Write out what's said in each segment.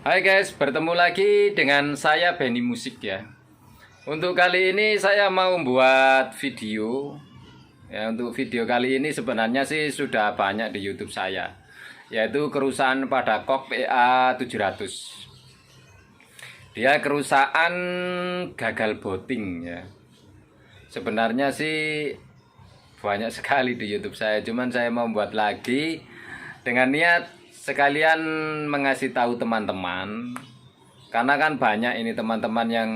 Hai guys, bertemu lagi dengan saya Benny Musik ya. Untuk kali ini saya mau buat video. Ya, untuk video kali ini sebenarnya sih sudah banyak di YouTube saya, yaitu kerusakan pada kok PA700. Dia kerusakan gagal booting ya. Sebenarnya sih banyak sekali di YouTube saya, cuman saya mau buat lagi dengan niat sekalian mengasih tahu teman-teman, karena kan banyak ini teman-teman yang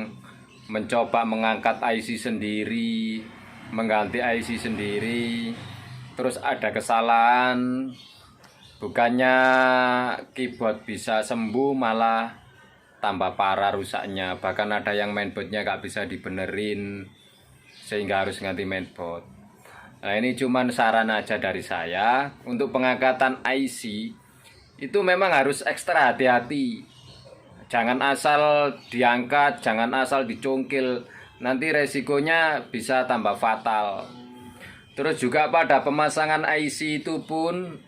mencoba mengangkat IC sendiri, mengganti IC sendiri, terus ada kesalahan, bukannya keyboard bisa sembuh malah tambah parah rusaknya. Bahkan ada yang mainboardnya gak bisa dibenerin sehingga harus ganti mainboard. Nah, ini cuman saran aja dari saya. Untuk pengangkatan IC itu memang harus ekstra hati-hati. Jangan asal diangkat, jangan asal dicongkil, nanti resikonya bisa tambah fatal. Terus juga pada pemasangan IC itu pun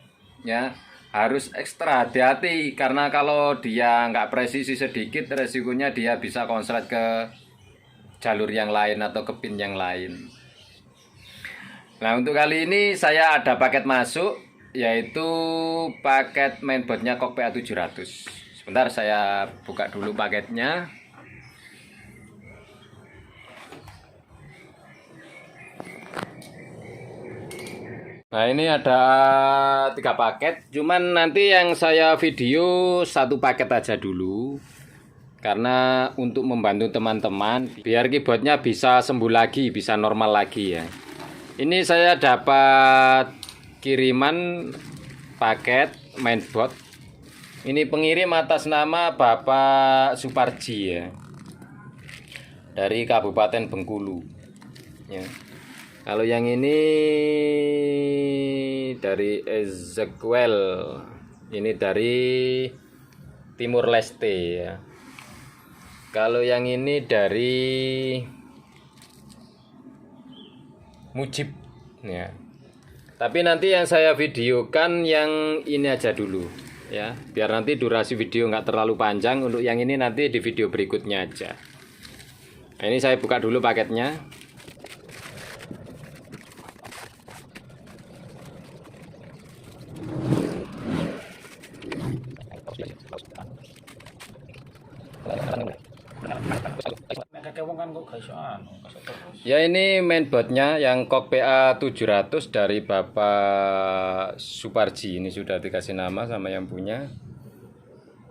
ya harus ekstra hati-hati, karena kalau dia nggak presisi sedikit resikonya dia bisa konslet ke jalur yang lain atau ke pin yang lain. Nah, untuk kali ini saya ada paket masuk, yaitu paket mainboardnya kok PA700. Sebentar saya buka dulu paketnya. Nah, ini ada 3 paket, cuman nanti yang saya video 1 paket aja dulu, karena untuk membantu teman-teman biar keyboardnya bisa sembuh lagi, bisa normal lagi ya. Ini saya dapat kiriman paket mainboard. Ini pengirim atas nama Bapak Suparji ya, dari Kabupaten Bengkulu ya. Kalau yang ini dari Ezekiel, ini dari Timur Leste ya. Kalau yang ini dari Mujib ya. Tapi nanti yang saya videokan yang ini aja dulu ya, biar nanti durasi video nggak terlalu panjang. Untuk yang ini nanti di video berikutnya aja. Nah, ini saya buka dulu paketnya. Ya, ini mainboardnya yang kok PA700 dari Bapak Suparji. Ini sudah dikasih nama sama yang punya.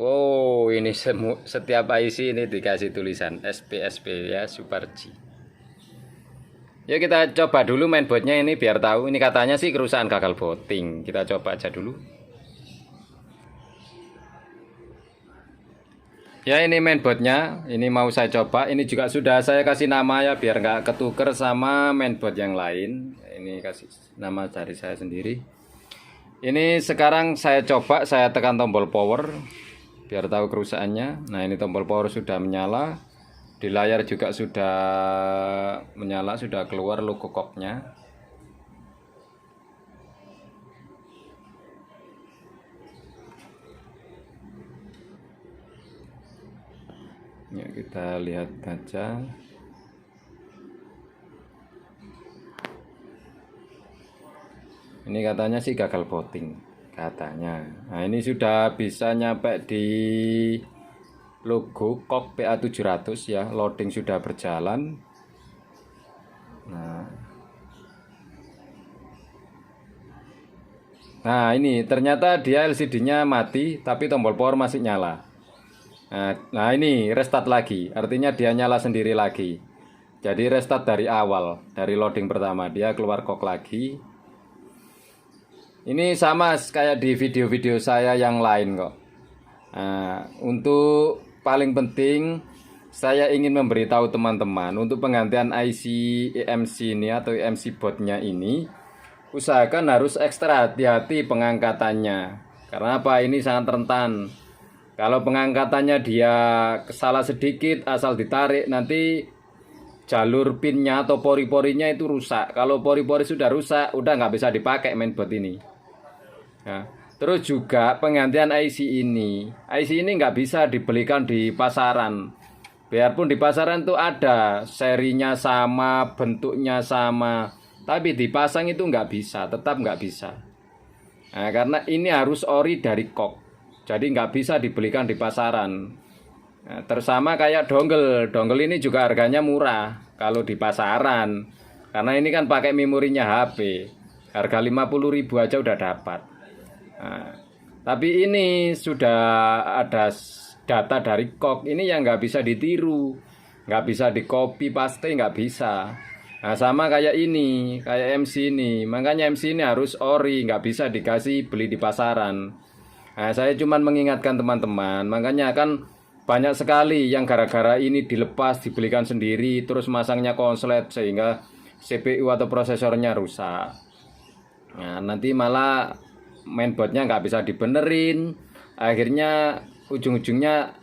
Oh, ini setiap IC ini dikasih tulisan SPSP ya, Suparji. Ya, kita coba dulu mainboardnya ini biar tahu. Ini katanya sih kerusakan gagal booting. Kita coba aja dulu. Ya, ini mainboardnya, ini mau saya coba. Ini juga sudah saya kasih nama ya, biar nggak ketuker sama mainboard yang lain. Ini kasih nama dari saya sendiri. Ini sekarang saya coba, saya tekan tombol power biar tahu kerusakannya. Nah, ini tombol power sudah menyala. Di layar juga sudah menyala, sudah keluar logo koknya. Ya, kita lihat kaca. Ini katanya sih gagal booting katanya. Nah, ini sudah bisa nyampe di logo kok PA700 ya, loading sudah berjalan. Nah, ini ternyata dia LCD-nya mati tapi tombol power masih nyala. Nah, ini restart lagi, artinya dia nyala sendiri lagi. Jadi restart dari awal, dari loading pertama, dia keluar kok lagi. Ini sama kayak di video-video saya yang lain kok. Nah, untuk paling penting saya ingin memberitahu teman-teman, untuk penggantian IC EMC ini atau EMC boardnya ini, usahakan harus ekstra hati-hati pengangkatannya. Karena apa? Ini sangat rentan. Kalau pengangkatannya dia salah sedikit, asal ditarik, nanti jalur pinnya atau pori-porinya itu rusak. Kalau pori-pori sudah rusak, udah nggak bisa dipakai mainboard ini. Nah, Terus juga penggantian IC ini nggak bisa dibelikan di pasaran. Biarpun di pasaran itu ada serinya sama, bentuknya sama, tapi dipasang itu nggak bisa, tetap nggak bisa. Nah, karena ini harus ori dari kok, jadi nggak bisa dibelikan di pasaran. Nah, tersama kayak dongle ini juga harganya murah kalau di pasaran, karena ini kan pakai memorinya HP, harga 50.000 aja udah dapat. Nah, tapi ini sudah ada data dari kok, ini yang nggak bisa ditiru, nggak bisa di copy paste, nggak bisa. Nah, sama kayak ini, kayak MC ini, makanya MC ini harus ori, nggak bisa dikasih beli di pasaran. Nah, saya cuman mengingatkan teman-teman, makanya kan banyak sekali yang gara-gara ini dilepas, dibelikan sendiri, terus masangnya konslet sehingga CPU atau prosesornya rusak. Nah, nanti malah mainboardnya nggak bisa dibenerin, akhirnya ujung-ujungnya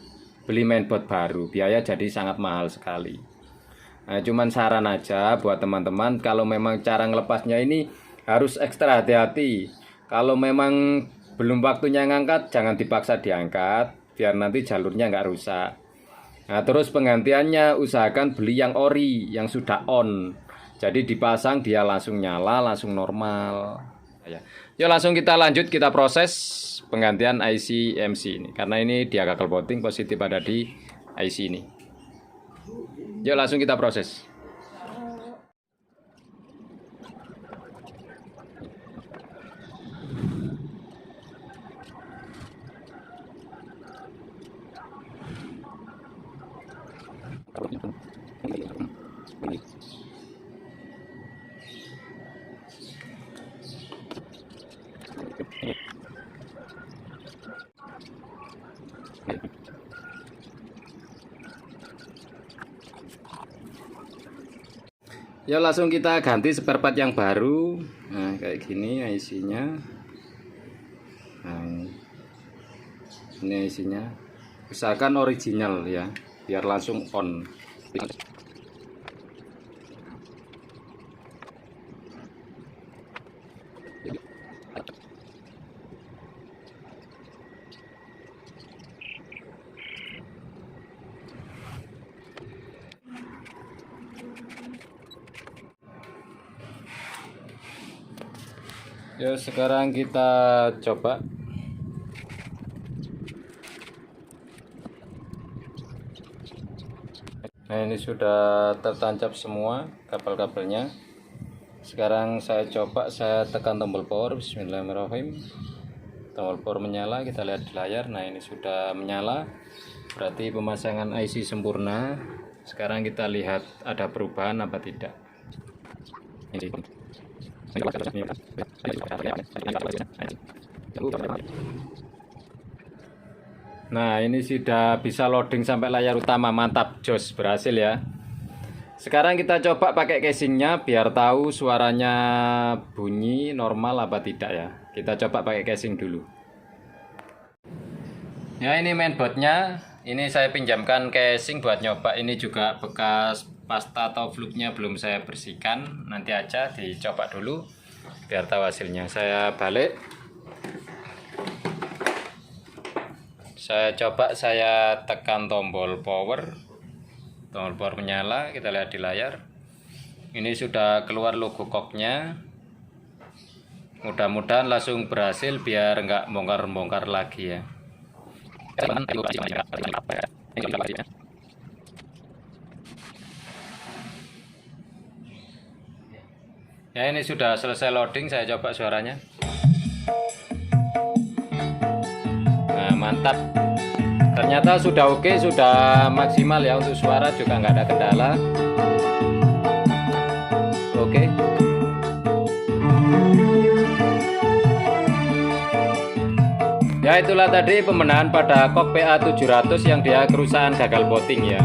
beli mainboard baru, biaya jadi sangat mahal sekali. Nah, cuman saran aja buat teman-teman, kalau memang cara ngelepasnya ini harus ekstra hati-hati. Kalau memang belum waktunya ngangkat, jangan dipaksa diangkat, biar nanti jalurnya nggak rusak. Nah, terus penggantiannya usahakan beli yang ori, yang sudah on. Jadi dipasang dia langsung nyala, langsung normal. Yuk langsung kita lanjut, kita proses penggantian IC MC ini. Karena ini dia gagal booting, positif ada di IC ini. Yuk langsung kita proses. Ya langsung kita ganti spare part yang baru. Nah kayak gini IC-nya. Nah, ini IC-nya. Usahakan original ya, biar langsung on. Yuk sekarang kita coba. Nah ini sudah tertancap semua kabel-kabelnya. Sekarang saya coba, saya tekan tombol power. Bismillahirrahmanirrahim. Tombol power menyala, kita lihat di layar. Nah ini sudah menyala, berarti pemasangan IC sempurna. Sekarang kita lihat ada perubahan apa tidak. Nah ini sudah bisa loading sampai layar utama, mantap, jos, berhasil ya. Sekarang kita coba pakai casingnya biar tahu suaranya bunyi normal apa tidak ya. Kita coba pakai casing dulu. Ya ini mainboardnya, ini saya pinjamkan casing buat nyoba. Ini juga bekas pasta atau fluknya belum saya bersihkan, nanti aja dicoba dulu biar tahu hasilnya. Saya balik, saya coba, saya tekan tombol power menyala, kita lihat di layar. Ini sudah keluar logo koknya. Mudah-mudahan langsung berhasil biar nggak bongkar-bongkar lagi ya. Ya ini sudah selesai loading, saya coba suaranya. Nah mantap, ternyata sudah oke, sudah maksimal ya, untuk suara juga nggak ada kendala. Oke. Ya itulah tadi pembenahan pada kok PA700 yang dia kerusakan gagal booting ya.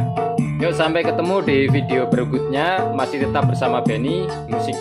Yuk sampai ketemu di video berikutnya, masih tetap bersama Benny Musik.